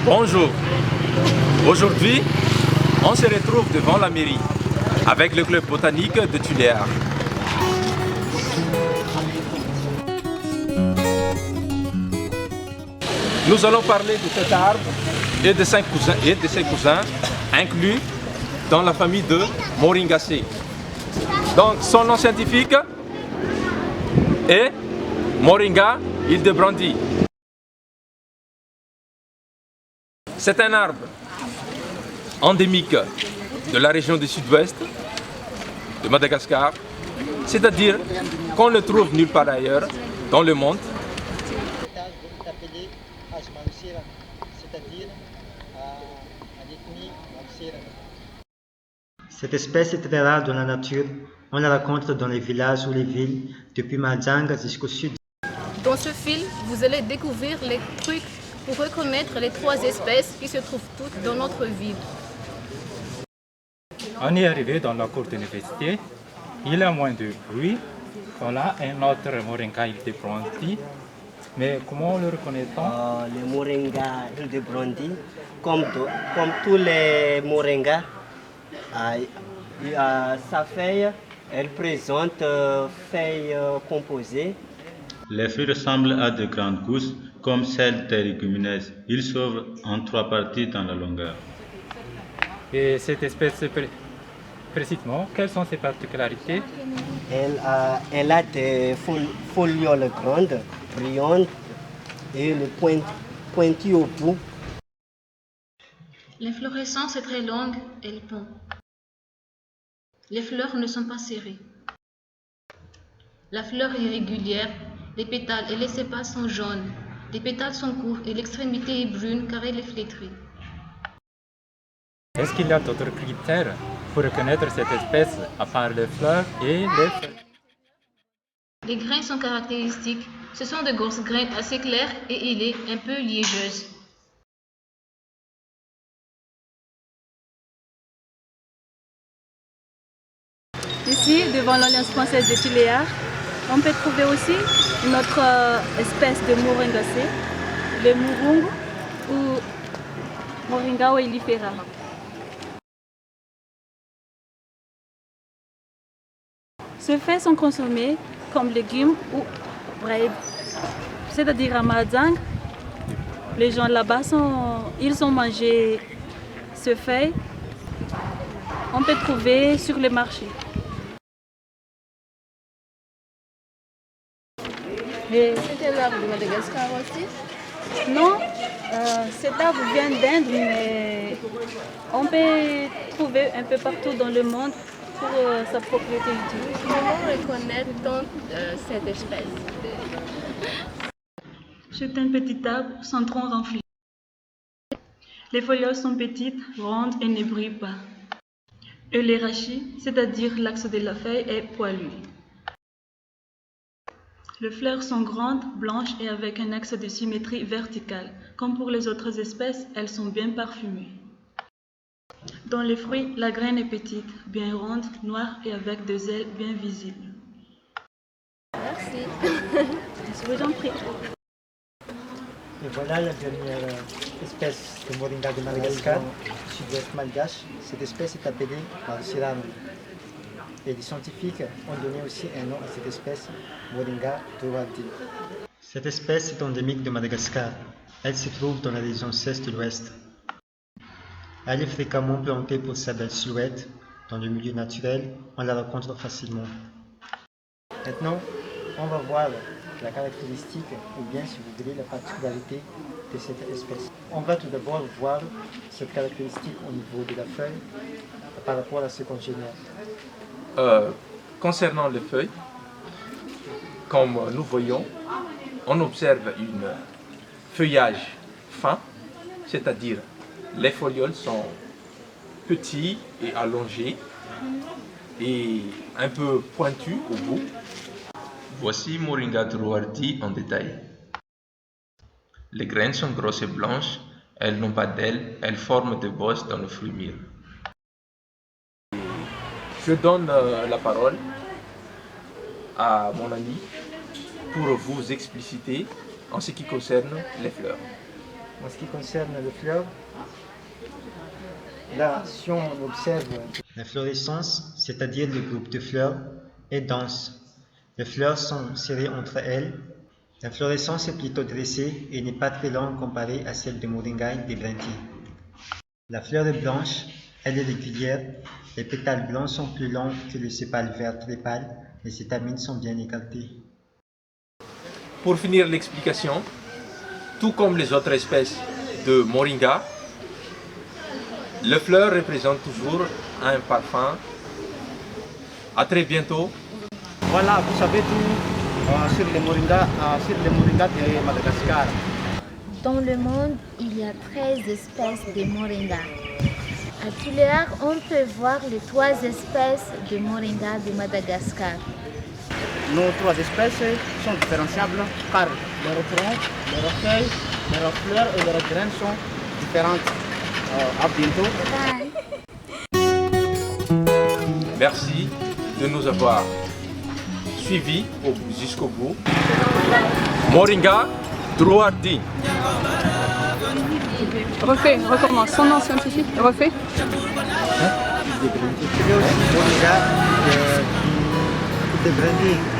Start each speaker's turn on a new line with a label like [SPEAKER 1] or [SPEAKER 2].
[SPEAKER 1] Bonjour. Aujourd'hui, on se retrouve devant la mairie avec le club botanique de Tuléar. Nous allons parler de cet arbre et de ses cousins inclus dans la famille de Moringaceae. Donc son nom scientifique est Moringa hildebrandii. C'est un arbre endémique de la région du sud-ouest de Madagascar, c'est-à-dire qu'on le trouve nulle part ailleurs dans le monde.
[SPEAKER 2] Cette espèce est très rare dans la nature. On la rencontre dans les villages ou les villes, depuis Majanga jusqu'au sud.
[SPEAKER 3] Dans ce film, vous allez découvrir les trucs pour reconnaître les 3 espèces qui se trouvent toutes dans notre ville.
[SPEAKER 4] On est arrivé dans la cour d'université. Il y a moins de bruit. On a un autre Moringa hildebrandii. Mais comment le reconnaît-on?
[SPEAKER 5] Le Moringa hildebrandii, comme tous les moringas, sa feuille, elle présente feuilles composées.
[SPEAKER 6] Les fruits ressemblent à de grandes gousses, comme celles des légumineuses. Ils s'ouvrent en 3 parties dans la longueur.
[SPEAKER 4] Et cette espèce, précisément, quelles sont ses particularités?
[SPEAKER 5] Elle a des folioles grandes, brillantes et le pointu au bout.
[SPEAKER 3] L'inflorescence est très longue, elle pond. Les fleurs ne sont pas serrées. La fleur est irrégulière, les pétales et les sépales sont jaunes. Les pétales sont courts et l'extrémité est brune car elle est flétrie.
[SPEAKER 4] Est-ce qu'il y a d'autres critères pour reconnaître cette espèce à part les fleurs et les feuilles?
[SPEAKER 3] Les grains sont caractéristiques. Ce sont de grosses graines assez claires et ailées, un peu liégeuses.
[SPEAKER 7] Ici, devant l'Alliance française de Tuléar, on peut trouver aussi une autre espèce de Moringaceae, le murungu ou Moringa oilifera. Ces feuilles sont consommées comme légumes ou braid, c'est-à-dire à Mazang. Les gens là-bas ils ont mangé ces feuilles. On peut trouver sur les marchés.
[SPEAKER 3] C'est un arbre de Madagascar aussi?
[SPEAKER 7] Non, cet arbre vient d'Inde, mais on peut trouver un peu partout dans le monde pour sa propriété utile.
[SPEAKER 3] Comment reconnaît-on cette espèce?
[SPEAKER 7] C'est un petit arbre sans tronc renflé. Les feuilles sont petites, rondes et ne brillent pas. Et les rachis, c'est-à-dire l'axe de la feuille, est poilu. Les fleurs sont grandes, blanches et avec un axe de symétrie verticale. Comme pour les autres espèces, elles sont bien parfumées. Dans les fruits, la graine est petite, bien ronde, noire et avec des ailes bien visibles.
[SPEAKER 3] Merci.
[SPEAKER 7] Je vous en prie.
[SPEAKER 2] Et voilà la dernière espèce de Moringa de Madagascar, sud-ouest malgache. Cette espèce est appelée Marcirano. Et les scientifiques ont donné aussi un nom à cette espèce, Moringa hildebrandii. Cette espèce est endémique de Madagascar. Elle se trouve dans la région est-ouest. Elle est fréquemment plantée pour sa belle silhouette. Dans le milieu naturel, on la rencontre facilement. Maintenant, on va voir la caractéristique, ou bien si vous voulez, la particularité de cette espèce. On va tout d'abord voir cette caractéristique au niveau de la feuille par rapport à ce congénère.
[SPEAKER 1] Concernant les feuilles, comme nous voyons, on observe un feuillage fin, c'est-à-dire les folioles sont petits et allongés et un peu pointus au bout. Voici Moringa hildebrandii en détail. Les graines sont grosses et blanches, elles n'ont pas d'ailes, elles forment des bosses dans le fruit mûr. Je donne la parole à mon ami pour vous expliciter en ce qui concerne les fleurs.
[SPEAKER 2] En ce qui concerne les fleurs, là, si on observe
[SPEAKER 8] L'inflorescence, c'est-à-dire le groupe de fleurs, est dense. Les fleurs sont serrées entre elles. L'inflorescence est plutôt dressée et n'est pas très longue comparée à celle de Moringa des brindilles. La fleur est blanche, elle est régulière. Les pétales blancs sont plus longs que le sépale vert très pâle. Les étamines sont bien écartées.
[SPEAKER 1] Pour finir l'explication, tout comme les autres espèces de Moringa, le fleur représente toujours un parfum. À très bientôt.
[SPEAKER 9] Voilà, vous savez tout sur les moringas de Madagascar.
[SPEAKER 10] Dans le monde, il y a 13 espèces de moringa. À Tuléar, on peut voir les 3 espèces de moringa de Madagascar.
[SPEAKER 9] Nos 3 espèces sont différenciables car leurs troncs, leurs feuilles, leurs fleurs et leurs graines sont différentes. À bientôt.
[SPEAKER 1] Merci de nous avoir suivis jusqu'au bout. Moringa Druardi.
[SPEAKER 7] Refais, recommence. Son nom scientifique, refais.
[SPEAKER 2] Moringa des brindilles.